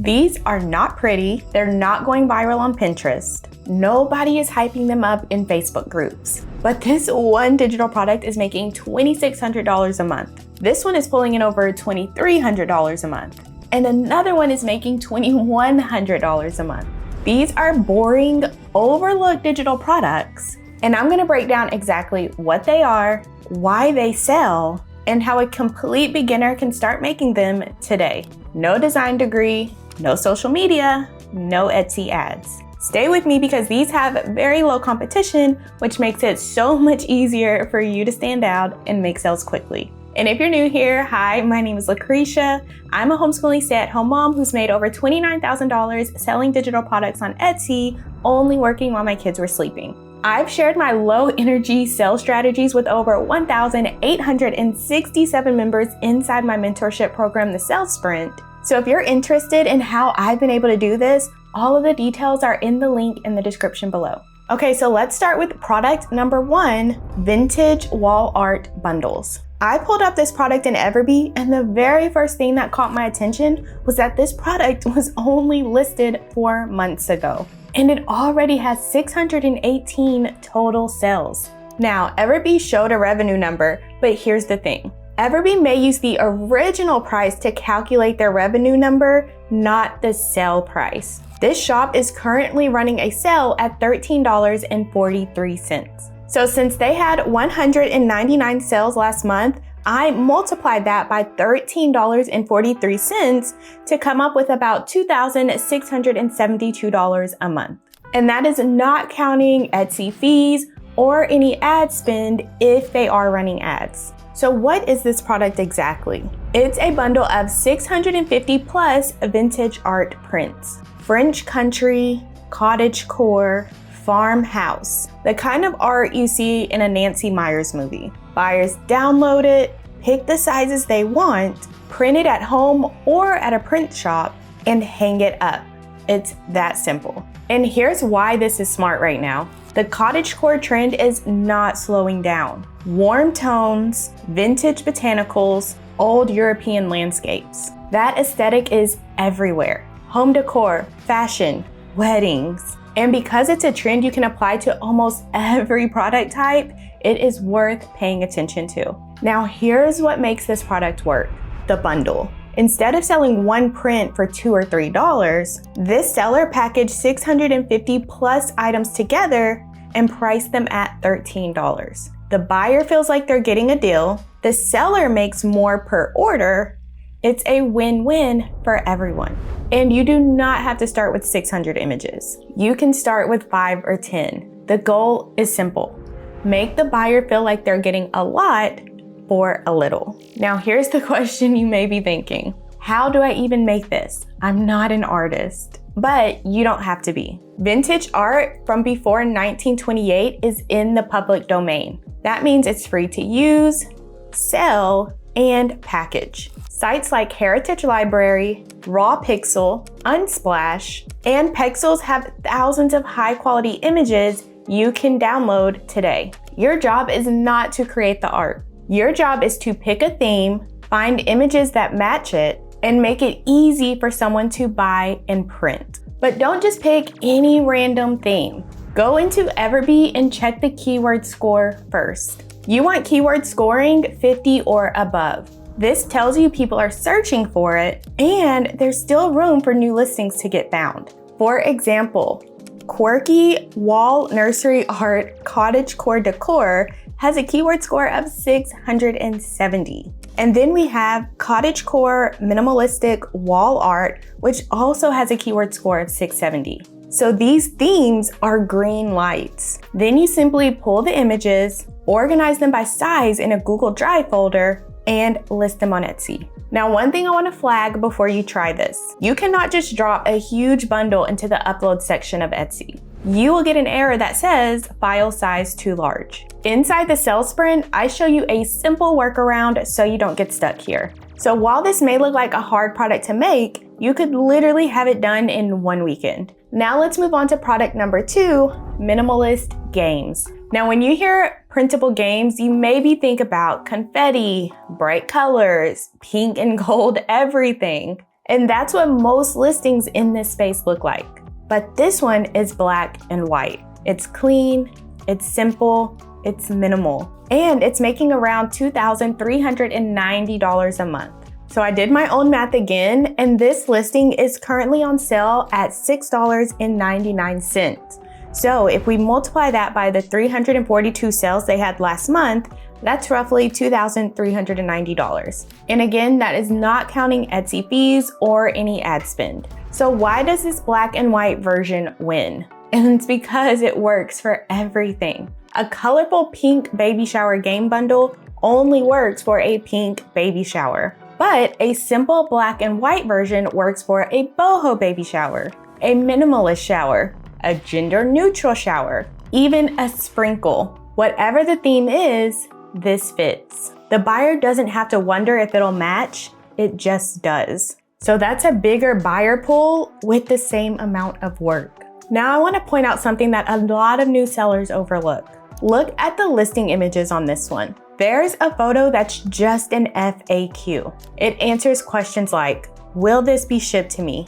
These are not pretty, they're not going viral on Pinterest. Nobody is hyping them up in Facebook groups. But this one digital product is making $2,600 a month. This one is pulling in over $2,300 a month. And another one is making $2,100 a month. These are boring, overlooked digital products. And I'm gonna break down exactly what they are, why they sell, and how a complete beginner can start making them today. No design degree, no social media, no Etsy ads. Stay with me because these have very low competition, which makes it so much easier for you to stand out and make sales quickly. And if you're new here, hi, my name is Lucretia. I'm a homeschooling stay-at-home mom who's made over $29,000 selling digital products on Etsy, only working while my kids were sleeping. I've shared my low energy sales strategies with over 1,867 members inside my mentorship program, The Sales Sprint. So if you're interested in how I've been able to do this, all of the details are in the link in the description below. Okay, so let's start with product number 1, vintage wall art bundles. I pulled up this product in Everbee, and the very first thing that caught my attention was that this product was only listed 4 months ago, and it already has 618 total sales. Now, Everbee showed a revenue number, but here's the thing. Everbee may use the original price to calculate their revenue number, not the sale price. This shop is currently running a sale at $13.43. So since they had 199 sales last month, I multiplied that by $13.43 to come up with about $2,672 a month. And that is not counting Etsy fees or any ad spend if they are running ads. So what is this product exactly? It's a bundle of 650 plus vintage art prints. French country, cottagecore, farmhouse. The kind of art you see in a Nancy Meyers movie. Buyers download it, pick the sizes they want, print it at home or at a print shop, and hang it up. It's that simple. And here's why this is smart right now. The cottagecore trend is not slowing down. Warm tones, vintage botanicals, old European landscapes. That aesthetic is everywhere. Home decor, fashion, weddings. And because it's a trend you can apply to almost every product type, it is worth paying attention to. Now here's what makes this product work. The bundle. Instead of selling one print for $2 or $3, this seller packaged 650 plus items together and priced them at $13. The buyer feels like they're getting a deal. The seller makes more per order. It's a win-win for everyone. And you do not have to start with 600 images. You can start with 5 or 10. The goal is simple. Make the buyer feel like they're getting a lot for a little. Now here's the question you may be thinking. How do I even make this? I'm not an artist. But you don't have to be. Vintage art from before 1928 is in the public domain. That means it's free to use, sell, and package. Sites like Heritage Library, Raw Pixel, Unsplash, and Pexels have thousands of high-quality images you can download today. Your job is not to create the art. Your job is to pick a theme, find images that match it, and make it easy for someone to buy and print. But don't just pick any random theme. Go into Everbee and check the keyword score first. You want keyword scoring 50 or above. This tells you people are searching for it, and there's still room for new listings to get found. For example, quirky wall nursery art cottagecore decor has a keyword score of 670. And then we have cottagecore minimalistic wall art, which also has a keyword score of 670. So these themes are green lights. Then you simply pull the images, organize them by size in a Google Drive folder, and list them on Etsy. Now, one thing I want to flag before you try this. You cannot just drop a huge bundle into the upload section of Etsy. You will get an error that says file size too large. Inside the Sales Sprint, I show you a simple workaround so you don't get stuck here. So while this may look like a hard product to make, you could literally have it done in one weekend. Now let's move on to product number 2, minimalist games. Now, when you hear printable games, you maybe think about confetti, bright colors, pink and gold, everything. And that's what most listings in this space look like. But this one is black and white. It's clean, it's simple, it's minimal, and it's making around $2,390 a month. So I did my own math again, and this listing is currently on sale at $6.99. So if we multiply that by the 342 sales they had last month, that's roughly $2,390. And again, that is not counting Etsy fees or any ad spend. So why does this black and white version win? And it's because it works for everything. A colorful pink baby shower game bundle only works for a pink baby shower. But a simple black and white version works for a boho baby shower, a minimalist shower, a gender-neutral shower, even a sprinkle. Whatever the theme is, this fits. The buyer doesn't have to wonder if it'll match, it just does. So that's a bigger buyer pool with the same amount of work. Now I want to point out something that a lot of new sellers overlook. Look at the listing images on this one. There's a photo that's just an FAQ. It answers questions like, will this be shipped to me?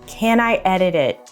Can I edit it?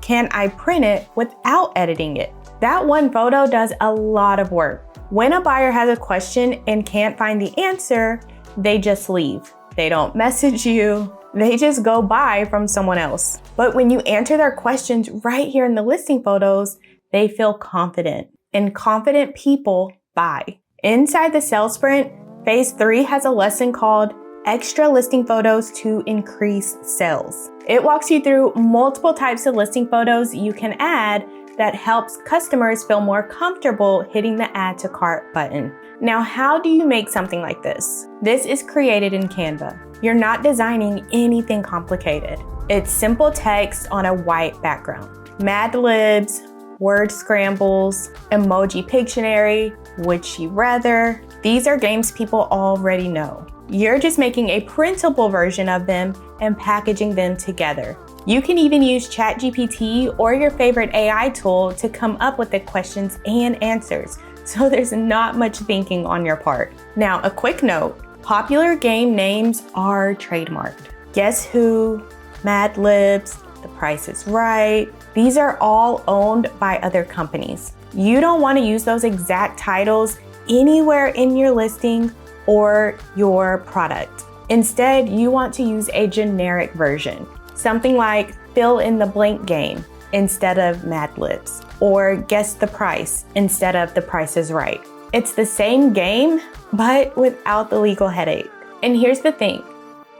Can I print it without editing it? That one photo does a lot of work. When a buyer has a question and can't find the answer, they just leave. They don't message you. They just go buy from someone else. But when you answer their questions right here in the listing photos, they feel confident. And confident people buy. Inside the sales sprint, phase 3 has a lesson called Extra Listing Photos to Increase Sales. It walks you through multiple types of listing photos you can add that helps customers feel more comfortable hitting the Add to Cart button. Now, how do you make something like this? This is created in Canva. You're not designing anything complicated. It's simple text on a white background. Mad Libs, word scrambles, emoji Pictionary, would she rather? These are games people already know. You're just making a printable version of them and packaging them together. You can even use ChatGPT or your favorite AI tool to come up with the questions and answers, so there's not much thinking on your part. Now, a quick note, popular game names are trademarked. Guess Who, Mad Libs, The Price is Right. These are all owned by other companies. You don't want to use those exact titles anywhere in your listing or your product. Instead, you want to use a generic version, something like Fill in the Blank Game instead of Mad Libs, or Guess the Price instead of The Price is Right. It's the same game, but without the legal headache. And here's the thing,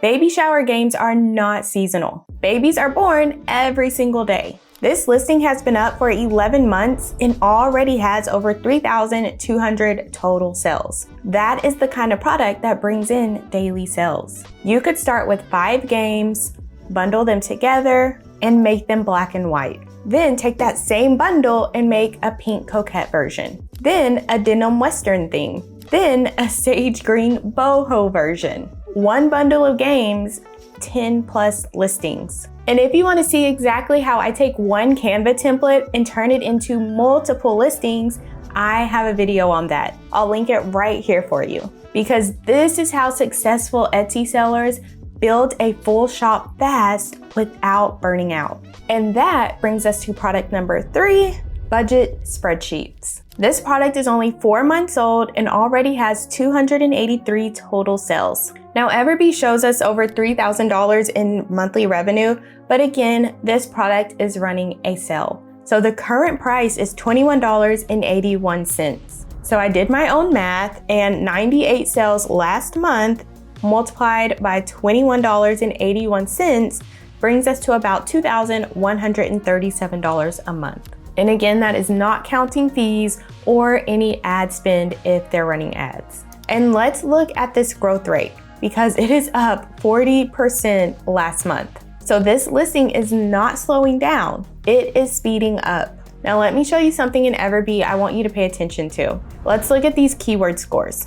baby shower games are not seasonal. Babies are born every single day. This listing has been up for 11 months and already has over 3,200 total sales. That is the kind of product that brings in daily sales. You could start with 5 games, bundle them together, and make them black and white. Then take that same bundle and make a pink coquette version. Then a denim western theme. Then a sage green boho version. 1 bundle of games, 10 plus listings. And if you want to see exactly how I take one Canva template and turn it into multiple listings, I have a video on that. I'll link it right here for you. Because this is how successful Etsy sellers build a full shop fast without burning out. And that brings us to product number 3, budget spreadsheets. This product is only 4 months old and already has 283 total sales. Now, Everbee shows us over $3,000 in monthly revenue, but again, this product is running a sale. So the current price is $21.81. So I did my own math, and 98 sales last month multiplied by $21.81 brings us to about $2,137 a month. And again, that is not counting fees or any ad spend if they're running ads. And let's look at this growth rate because it is up 40% last month. So this listing is not slowing down, it is speeding up. Now let me show you something in Everbee I want you to pay attention to. Let's look at these keyword scores.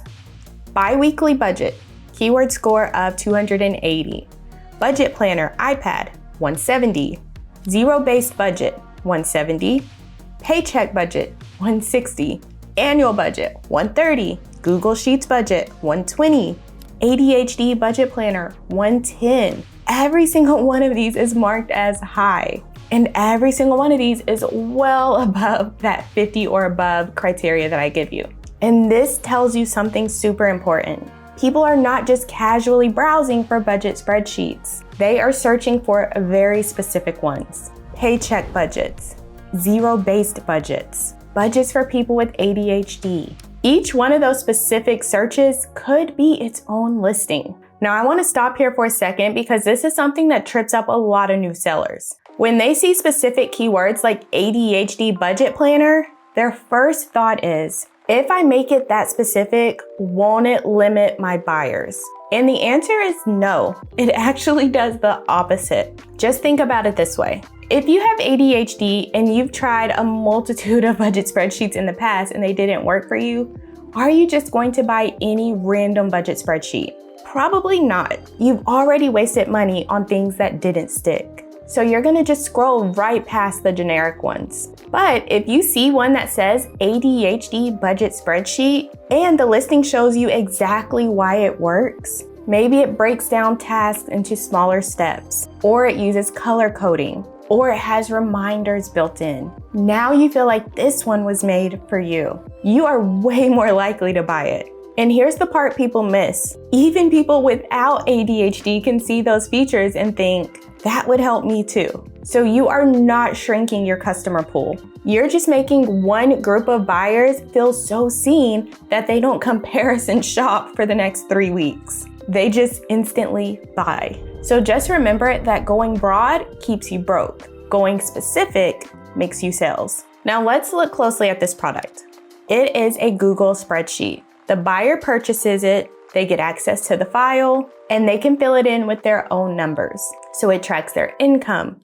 Bi-weekly budget, keyword score of 280. Budget planner, iPad, 170. Zero-based budget, 170. Paycheck budget, 160. Annual budget, 130. Google Sheets budget, 120. ADHD budget planner, 110. every single one of these is marked as high. And every single one of these is well above that 50 or above criteria that I give you. And this tells you something super important. People are not just casually browsing for budget spreadsheets. They are searching for very specific ones. Paycheck budgets, zero-based budgets, budgets for people with ADHD. Each one of those specific searches could be its own listing. Now I want to stop here for a second because this is something that trips up a lot of new sellers. When they see specific keywords like ADHD budget planner, their first thought is, if I make it that specific, won't it limit my buyers? And the answer is no. It actually does the opposite. Just think about it this way. If you have ADHD and you've tried a multitude of budget spreadsheets in the past and they didn't work for you, are you just going to buy any random budget spreadsheet? Probably not. You've already wasted money on things that didn't stick. So you're gonna just scroll right past the generic ones. But if you see one that says ADHD budget spreadsheet and the listing shows you exactly why it works, maybe it breaks down tasks into smaller steps, or it uses color coding, or it has reminders built in. Now you feel like this one was made for you. You are way more likely to buy it. And here's the part people miss. Even people without ADHD can see those features and think, that would help me too. So you are not shrinking your customer pool. You're just making one group of buyers feel so seen that they don't comparison shop for the next 3 weeks. They just instantly buy. So just remember that going broad keeps you broke. Going specific makes you sales. Now let's look closely at this product. It is a Google spreadsheet. The buyer purchases it, they get access to the file, and they can fill it in with their own numbers. So it tracks their income,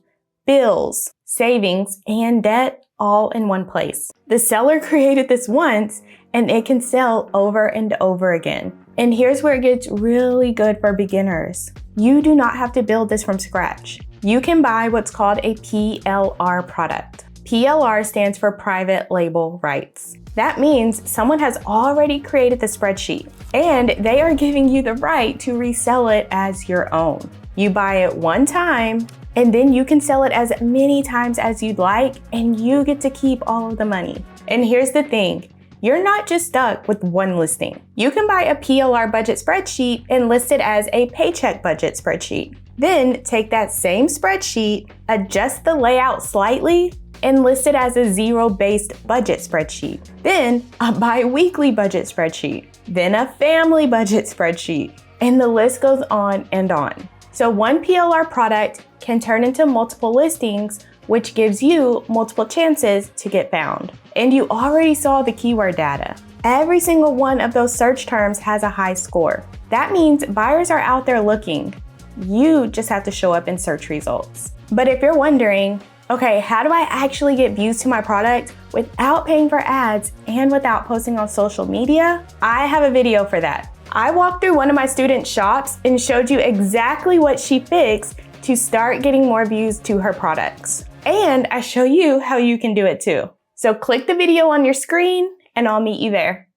bills, savings, and debt all in one place. The seller created this once, and it can sell over and over again. And here's where it gets really good for beginners. You do not have to build this from scratch. You can buy what's called a PLR product. PLR stands for private label rights. That means someone has already created the spreadsheet and they are giving you the right to resell it as your own. You buy it one time and then you can sell it as many times as you'd like and you get to keep all of the money. And here's the thing, you're not just stuck with one listing. You can buy a PLR budget spreadsheet and list it as a paycheck budget spreadsheet. Then take that same spreadsheet, adjust the layout slightly, and list it as a zero-based budget spreadsheet. Then a bi-weekly budget spreadsheet. Then a family budget spreadsheet. And the list goes on and on. So one PLR product can turn into multiple listings, which gives you multiple chances to get found. And you already saw the keyword data. Every single one of those search terms has a high score. That means buyers are out there looking. You just have to show up in search results. But if you're wondering, okay, how do I actually get views to my product without paying for ads and without posting on social media? I have a video for that. I walked through one of my students' shops and showed you exactly what she fixed to start getting more views to her products. And I show you how you can do it too. So click the video on your screen and I'll meet you there.